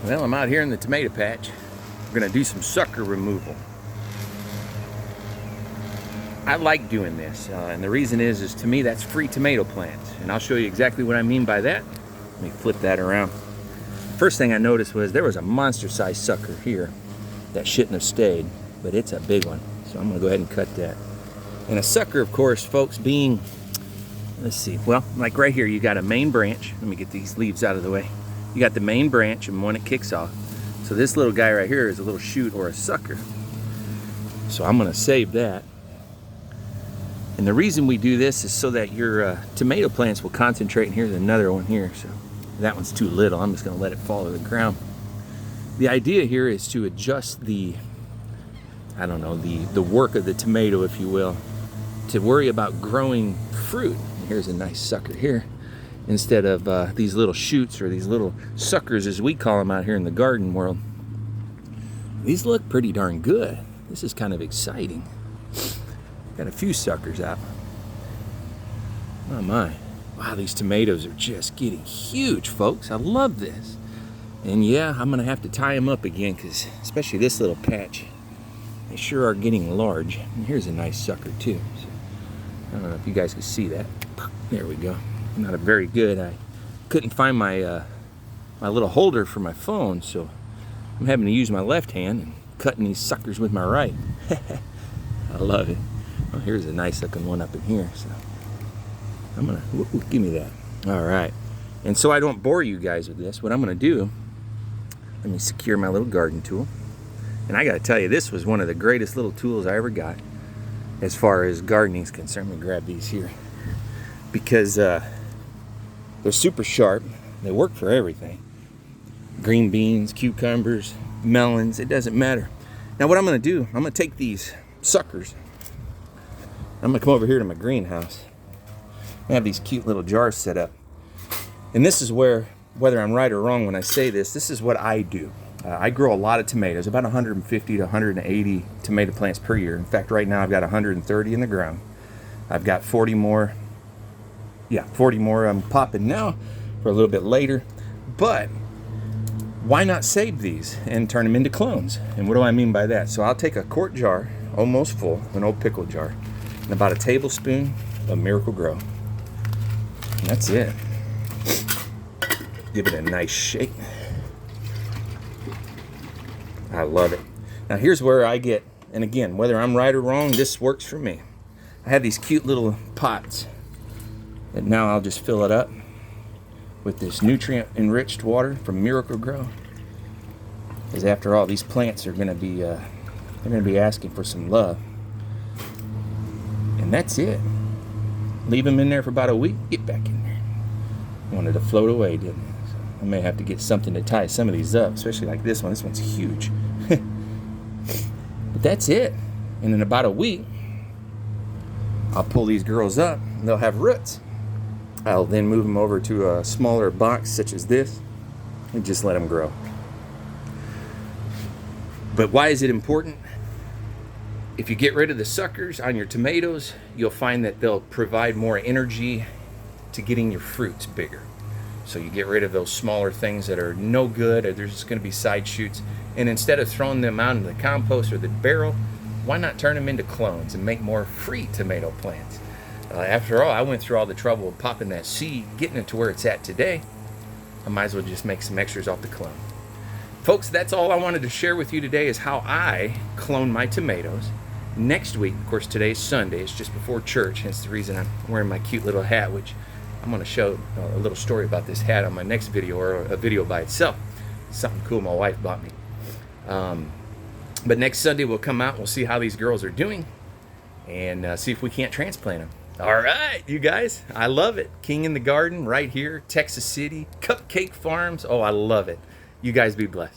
Well, I'm out here in the tomato patch. We're gonna do some sucker removal. I like doing this, and the reason is to me that's free tomato plants, and I'll show you exactly what I mean by that. Let me flip that around. First thing I noticed was there was a monster-sized sucker here that shouldn't have stayed, but it's a big one, so I'm gonna go ahead and cut that. And a sucker, of course, folks, being, let's see, well, like right here, you got a main branch. Let me get these leaves out of the way. You got the main branch and one it kicks off. So this little guy right here is a little shoot or a sucker. So I'm gonna save that. And the reason we do this is so that your tomato plants will concentrate. And here's another one here. So that one's too little. I'm just gonna let it fall to the ground. The idea here is to adjust the, I don't know, the work of the tomato, if you will, to worry about growing fruit. And here's a nice sucker here. Instead of these little shoots, or these little suckers as we call them out here in the garden world. These look pretty darn good. This is kind of exciting. Got a few suckers out. Oh my. Wow, these tomatoes are just getting huge, folks. I love this. And yeah, I'm gonna have to tie them up again, because especially this little patch, they sure are getting large. And here's a nice sucker too. So, I don't know if you guys can see that. There we go. Not a very good. I couldn't find my my little holder for my phone, so I'm having to use my left hand and cutting these suckers with my right. I love it. Well, here's a nice looking one up in here, so I'm gonna give me that. All right, and so I don't bore you guys with this, what I'm gonna do, let me secure my little garden tool. And I gotta tell you, this was one of the greatest little tools I ever got as far as gardening is concerned. Let me grab these here, because they're super sharp. They work for everything. Green beans, cucumbers, melons, it doesn't matter. Now what I'm gonna do, I'm gonna take these suckers, I'm gonna come over here to my greenhouse. I have these cute little jars set up. And this is where, whether I'm right or wrong when I say this, this is what I do. I grow a lot of tomatoes, about 150 to 180 tomato plants per year. In fact, right now I've got 130 in the ground. I've got 40 more. Yeah, 40 more I'm popping now for a little bit later. But why not save these and turn them into clones? And what do I mean by that? So I'll take a quart jar, almost full, an old pickle jar, and about a tablespoon of Miracle-Gro. And that's it. Give it a nice shake. I love it. Now here's where I get, and again, whether I'm right or wrong, this works for me. I have these cute little pots. And now I'll just fill it up with this nutrient-enriched water from Miracle-Gro. Because after all, these plants are going to be they're going to be asking for some love. And that's it. Leave them in there for about a week. Get back in there. Wanted to float away, didn't it? So I may have to get something to tie some of these up, especially like this one. This one's huge. But that's it. And in about a week, I'll pull these girls up, and they'll have roots. I'll then move them over to a smaller box such as this and just let them grow. But why is it important? If you get rid of the suckers on your tomatoes, you'll find that they'll provide more energy to getting your fruits bigger. So you get rid of those smaller things that are no good, or there's just going to be side shoots. And instead of throwing them out into the compost or the barrel, why not turn them into clones and make more free tomato plants? After all, I went through all the trouble of popping that seed, getting it to where it's at today. I might as well just make some extras off the clone. Folks, that's all I wanted to share with you today, is how I clone my tomatoes. Next week, of course, today's Sunday. It's just before church, hence the reason I'm wearing my cute little hat, which I'm going to show a little story about this hat on my next video, or a video by itself. Something cool my wife bought me. But next Sunday we'll come out, we'll see how these girls are doing, and see if we can't transplant them. All right, you guys, I love it. King in the Garden right here, Texas City, Cupcake Farms. Oh, I love it. You guys be blessed.